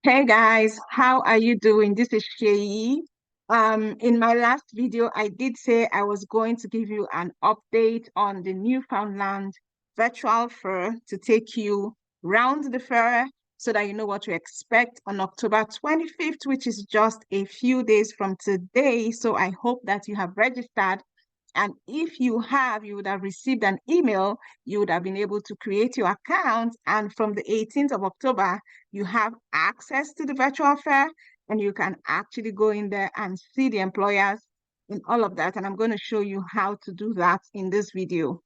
Hey guys, how are you doing? This is Seyi. In my last video, I did say I was going to give you an update on the Newfoundland virtual fair to take you round the fair so that you know what to expect on October 25th, which is just a few days from today. So I hope that you have registered, and if you have, you would have received an email. You would have been able to create your account. And from the 18th of October, you have access to the virtual fair and you can actually go in there and see the employers in all of that. And I'm going to show you how to do that in this video.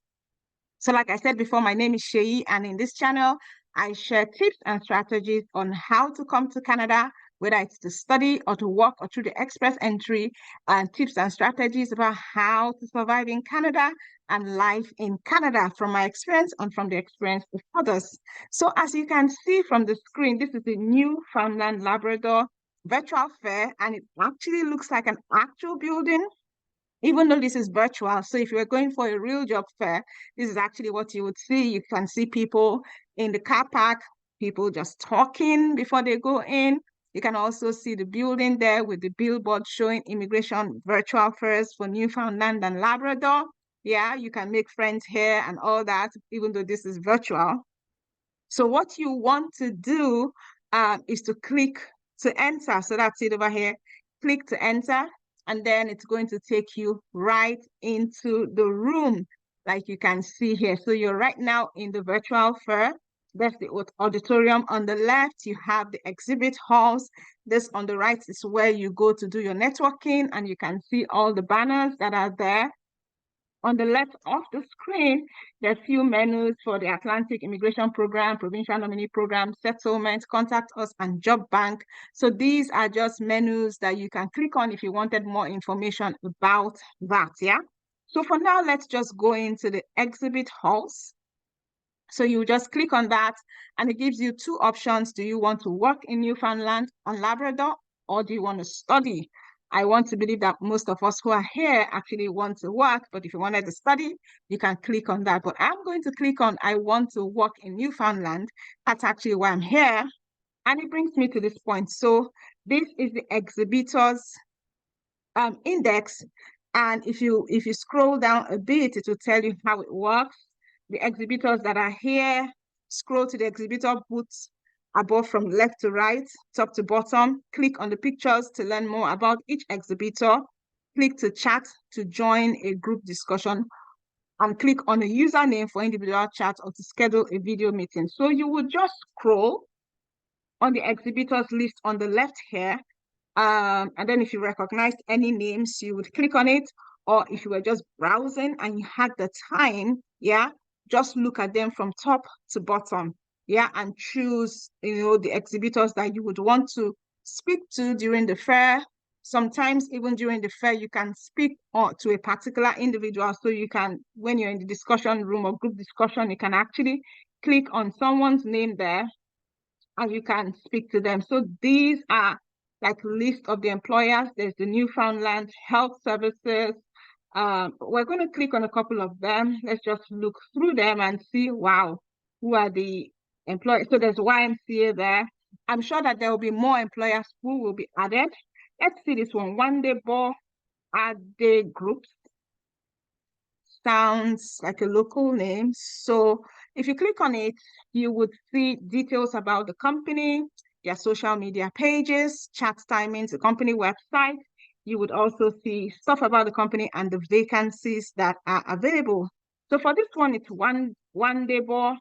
So like I said before, my name is Seyi, and in this channel, I share tips and strategies on how to come to Canada, whether it's to study or to work or through the express entry, and tips and strategies about how to survive in Canada and life in Canada from my experience and from the experience of others. So as you can see from the screen, this is the Newfoundland Labrador virtual fair, and it actually looks like an actual building even though this is virtual. So if you're going for a real job fair, this is actually what you would see. You can see people in the car park, people just talking before they go in. You can also see the building there with the billboard showing immigration virtual fairs for Newfoundland and Labrador. Yeah, you can make friends here and all that, even though this is virtual. So what you want to do is to click to enter. So that's it over here. Click to enter, and then it's going to take you right into the room, like you can see here. So you're right now in the virtual fair. That's the auditorium. On the left, you have the exhibit halls. This on the right is where you go to do your networking, and you can see all the banners that are there. On the left of the screen, there are a few menus for the Atlantic Immigration Program, Provincial Nominee Program, Settlement, Contact Us, and Job Bank. So these are just menus that you can click on if you wanted more information about that, yeah? So for now, let's just go into the exhibit halls. So you just click on that, and it gives you two options. Do you want to work in Newfoundland and Labrador, or do you want to study? I want to believe that most of us who are here actually want to work, but if you wanted to study, you can click on that. But I'm going to click on I want to work in Newfoundland. That's actually why I'm here. And it brings me to this point. So this is the exhibitors index. And if you scroll down a bit, it will tell you how it works. The exhibitors that are here, scroll to the exhibitor booths above from left to right, top to bottom. Click on the pictures to learn more about each exhibitor. Click to chat to join a group discussion, and click on a username for individual chat or to schedule a video meeting. So you would just scroll on the exhibitors list on the left here. And then if you recognized any names, you would click on it. Or if you were just browsing and you had the time, yeah, just look at them from top to bottom, yeah, and choose, the exhibitors that you would want to speak to during the fair. Sometimes even during the fair, you can speak to a particular individual. So you can, when you're in the discussion room or group discussion, you can actually click on someone's name there and you can speak to them. So these are like list of the employers. There's the Newfoundland Health Services. We're going to click on a couple of them. Let's just look through them and see, wow, who are the employers. So there's YMCA there. I'm sure that there will be more employers who will be added. Let's see this one. One Day Ball Ade Groups. Sounds like a local name. So if you click on it, you would see details about the company, their social media pages, chat timings, the company website. You would also see stuff about the company and the vacancies that are available. So for this one, it's one Debo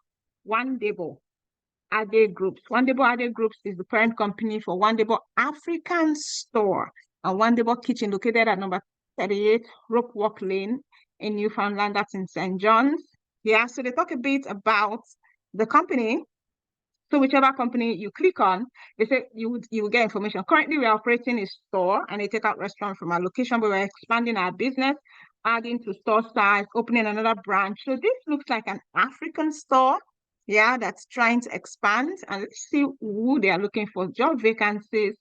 Ade Groups. One Debo Ade Groups is the parent company for One Debo African Store and One Debo Kitchen, located at number 38 Rope Walk Lane in Newfoundland. That's in St. John's. Yeah, so they talk a bit about the company. So whichever company you click on, they say you will get information. Currently, we're operating a store and a takeout restaurant from our location, but we're expanding our business, adding to store size, opening another branch. So this looks like an African store, yeah, that's trying to expand. And let's see who they are looking for. Job vacancies.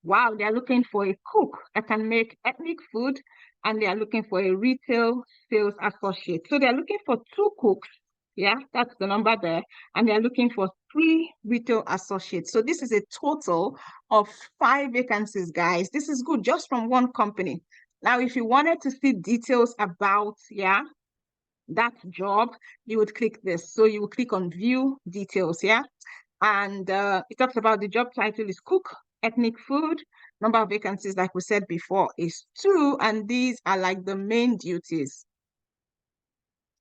Wow, they're looking for a cook that can make ethnic food, and they are looking for a retail sales associate. So they're looking for two cooks Yeah, that's the number there. And they're looking for 3 retail associates. So this is a total of 5 vacancies, guys. This is good just from one company. Now, if you wanted to see details about, that job, you would click this. So you will click on view details, and it talks about the job title is cook ethnic food. Number of vacancies, like we said before, is 2, and these are like the main duties.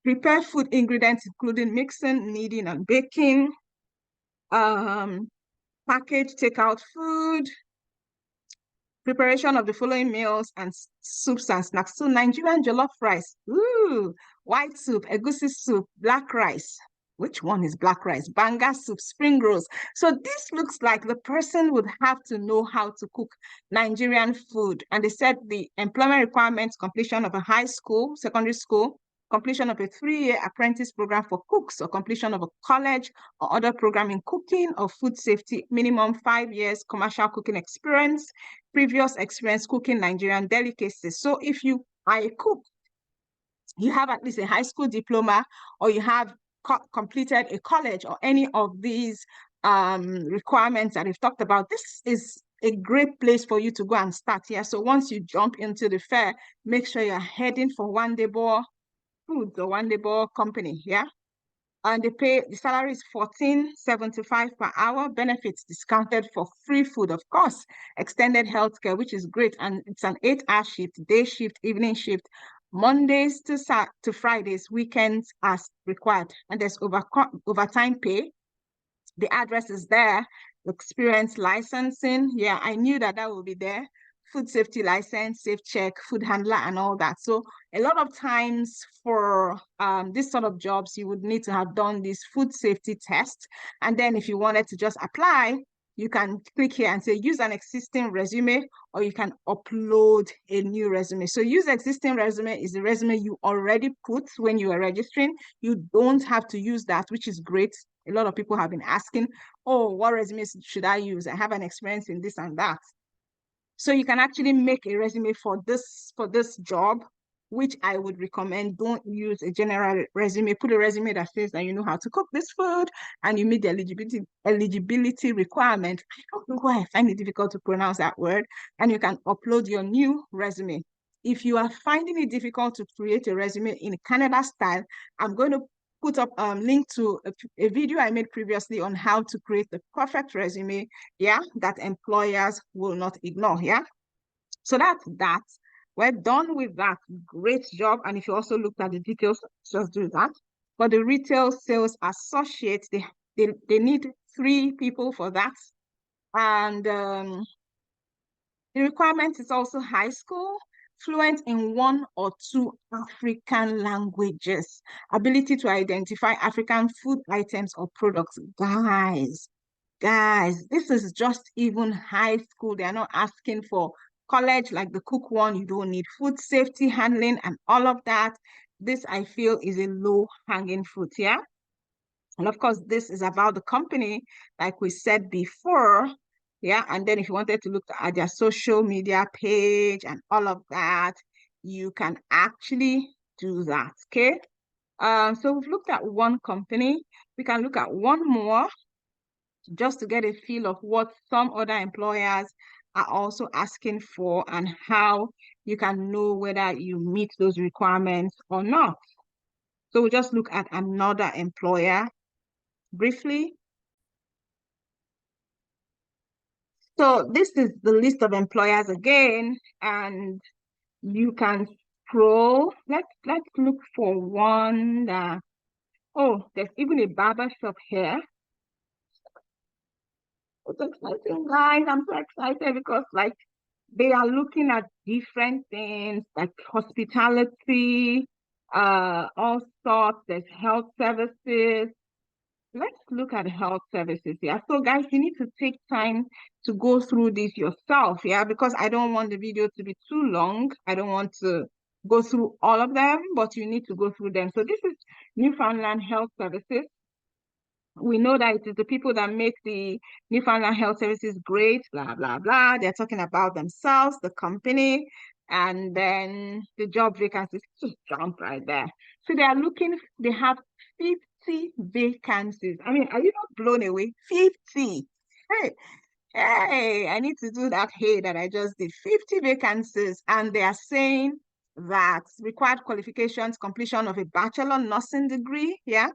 Prepare food ingredients, including mixing, kneading, and baking. Package takeout food. Preparation of the following meals and soups and snacks. So Nigerian jollof rice, ooh, white soup, egusi soup, black rice. Which one is black rice? Banga soup, spring rolls. So this looks like the person would have to know how to cook Nigerian food. And they said the employment requirements, completion of a high school, secondary school, completion of a 3-year apprentice program for cooks, or completion of a college or other program in cooking or food safety, minimum 5 years commercial cooking experience, previous experience cooking Nigerian delicacies. So if you are a cook, you have at least a high school diploma, or you have completed a college, or any of these requirements that we've talked about, this is a great place for you to go and start here. So once you jump into the fair, make sure you're heading for Wandebo Foods or Wandebo Company, and the salary is $14.75 per hour, benefits discounted for free food, of course, extended healthcare, which is great, and it's an 8-hour shift, day shift, evening shift, Mondays to Fridays, weekends as required, and there's overtime pay. The address is there. Experience licensing, I knew that would be there. Food safety license, safe check, food handler, and all that. So a lot of times for this sort of jobs, you would need to have done this food safety test. And then if you wanted to just apply, you can click here and say use an existing resume, or you can upload a new resume. So use existing resume is the resume you already put when you are registering. You don't have to use that, which is great. A lot of people have been asking, oh, what resumes should I use? I have an experience in this and that. So you can actually make a resume for this job, which I would recommend. Don't use a general resume. Put a resume that says that you know how to cook this food and you meet the eligibility requirement. I don't know why I find it difficult to pronounce that word. And you can upload your new resume. If you are finding it difficult to create a resume in Canada style, I'm going to put up a link to a video I made previously on how to create the perfect resume, that employers will not ignore, So that's that. We're done with that. Great job. And if you also looked at the details, just do that. For the retail sales associates, they need 3 people for that. And the requirement is also high school, fluent in 1 or 2 African languages, ability to identify African food items or products. Guys, this is just even high school. They are not asking for college like the cook one. You don't need food safety, handling, and all of that. This, I feel, is a low-hanging fruit, And of course, this is about the company, like we said before, and then if you wanted to look at their social media page and all of that, you can actually do that, okay? So we've looked at one company. We can look at one more just to get a feel of what some other employers are also asking for and how you can know whether you meet those requirements or not. So we'll just look at another employer briefly. So this is the list of employers again, and you can scroll. Let's look for one that, oh, there's even a barber shop here. It's exciting, guys. I'm so excited because they are looking at different things like hospitality, all sorts. There's health services. Let's look at health services here. So guys, you need to take time to go through this yourself, because I don't want the video to be too long. I don't want to go through all of them, but you need to go through them. So this is Newfoundland Health Services. We know that it is the people that make the Newfoundland Health Services great, blah, blah, blah. They're talking about themselves, the company, and then the job vacancies. Just jump right there. So they have 50 vacancies. I mean, are you not blown away? 50. Hey, hey, I need to do that hey that I just did. 50 vacancies, and they are saying that required qualifications, completion of a bachelor nursing degree, yeah,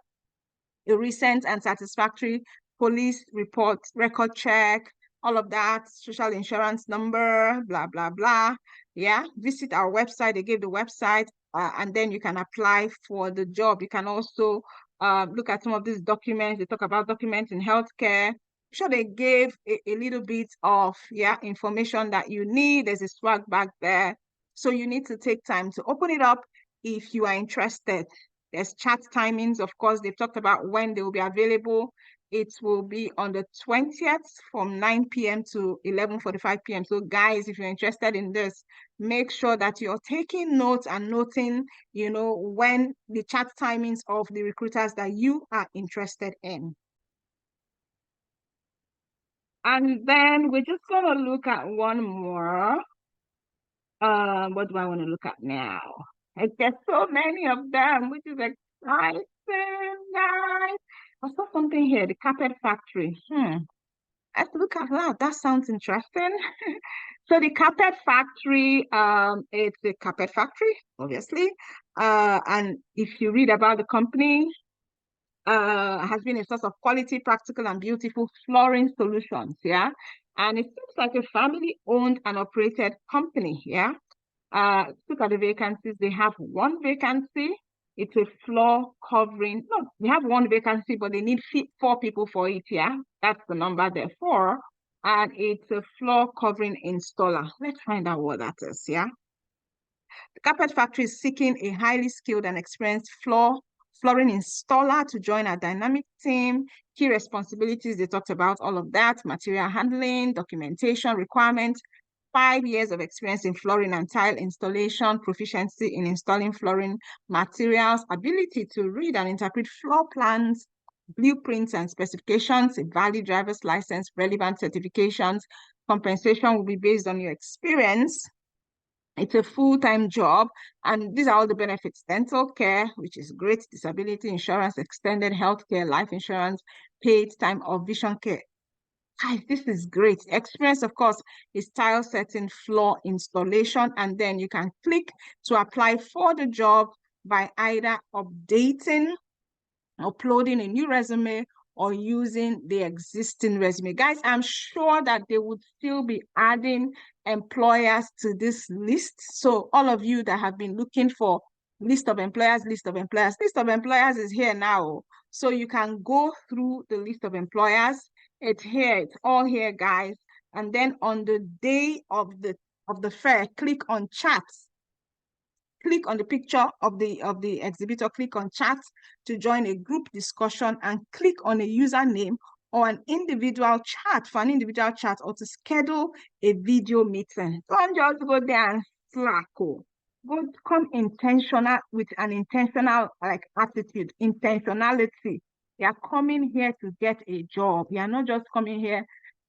a recent and satisfactory police report, record check, all of that, social insurance number, blah, blah, blah. Yeah, visit our website. They gave the website, and then you can apply for the job. You can also look at some of these documents. They talk about documents in healthcare. I'm sure they gave a little bit of information that you need. There's a swag bag there. So you need to take time to open it up if you are interested. There's chat timings, of course. They've talked about when they will be available. It will be on the 20th from 9 p.m. to 11:45 p.m. So guys, if you're interested in this, make sure that you're taking notes and noting, when the chat timings of the recruiters that you are interested in. And then we're just going to look at one more. What do I want to look at now? There's so many of them, which is exciting, guys. I saw something here, the carpet factory. Let's look at that. That sounds interesting. So the carpet factory, it's a carpet factory, obviously. And if you read about the company, has been a source of quality, practical, and beautiful flooring solutions, yeah? And it seems like a family-owned and operated company, yeah? Look at the vacancies. They have one vacancy. It's a floor covering. No, they have one vacancy, but they need 4 people for it, yeah? That's the number there, 4. And it's a floor covering installer. Let's find out what that is, yeah? The carpet factory is seeking a highly skilled and experienced flooring installer to join our dynamic team. Key responsibilities, they talked about all of that: material handling, documentation, requirements, 5 years of experience in flooring and tile installation, proficiency in installing flooring materials, ability to read and interpret floor plans, blueprints and specifications, a valid driver's license, relevant certifications. Compensation will be based on your experience. It's a full-time job, and these are all the benefits: dental care, which is great, disability insurance, extended health care, life insurance, paid time of vision care. Guys, this is great. Experience, of course, is tile setting, floor installation, and then you can click to apply for the job by either uploading a new resume, or using the existing resume. Guys, I'm sure that they would still be adding employers to this list. So all of you that have been looking for list of employers is here now. So you can go through the list of employers. It's here, it's all here, guys. And then on the day of the fair, click on chat. Click on the picture of the exhibitor, click on chat to join a group discussion, and click on a username or an individual chat for an individual chat, or to schedule a video meeting. Don't just go there and slack. Go come intentional, with an intentional attitude, intentionality. You are coming here to get a job. You are not just coming here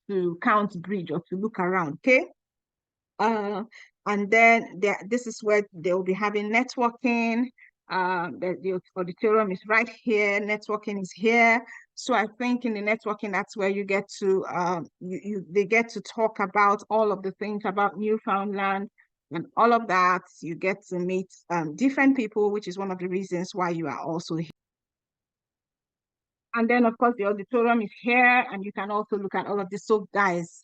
to count bridge or to look around, okay? And then this is where they'll be having networking. The auditorium is right here. Networking is here. So I think in the networking, that's where you get to they get to talk about all of the things about Newfoundland and all of that. You get to meet different people, which is one of the reasons why you are also here. And then, of course, the auditorium is here, and you can also look at all of this. So guys,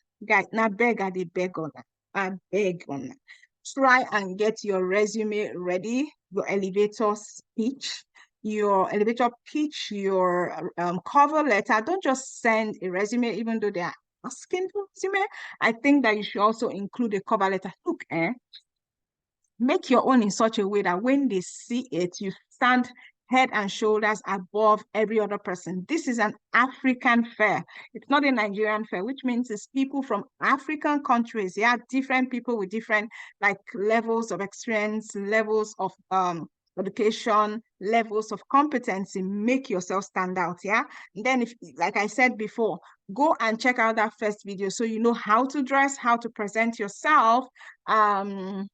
now beg on that. I beg on that. Try and get your resume ready, your elevator pitch, your cover letter. Don't just send a resume, even though they are asking for resume. I think that you should also include a cover letter. Look, make your own in such a way that when they see it, you stand head and shoulders above every other person. This is an African fair. It's not a Nigerian fair, which means it's people from African countries. Yeah, different people with different levels of experience, levels of education, levels of competency. Make yourself stand out. Yeah. And then, if, like I said before, go and check out that first video so you know how to dress, how to present yourself, how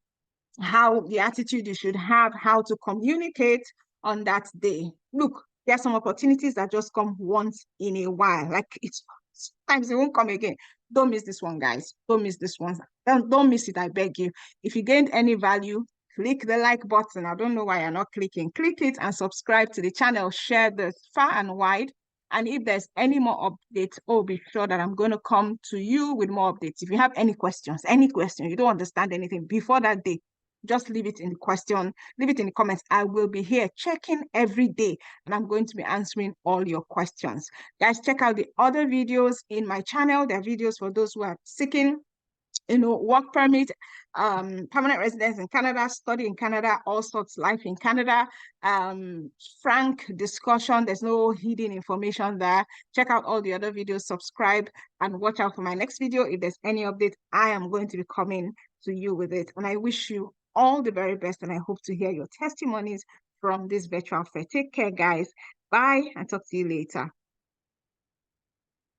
the attitude you should have, how to communicate on that day. Look, There are some opportunities that just come once in a while. Like it's sometimes it won't come again. Don't miss this one, guys. Don't miss this one. Don't miss it, I beg you. If you gained any value, click the like button. I don't know why you're not clicking. Click it and subscribe to the channel. Share this far and wide. And if there's any more updates, oh, be sure that I'm going to come to you with more updates. If you have any questions, you don't understand anything before that day, just leave it in the question, leave it in the comments. I will be here checking every day, and I'm going to be answering all your questions. Guys, check out the other videos in my channel. There are videos for those who are seeking work permit, permanent residence in Canada, study in Canada, all sorts, life in Canada, frank discussion. There's no hidden information there. Check out all the other videos, subscribe, and watch out for my next video. If there's any update, I am going to be coming to you with it. And I wish you all the very best, and I hope to hear your testimonies from this virtual fair. Take care, guys. Bye, and talk to you later.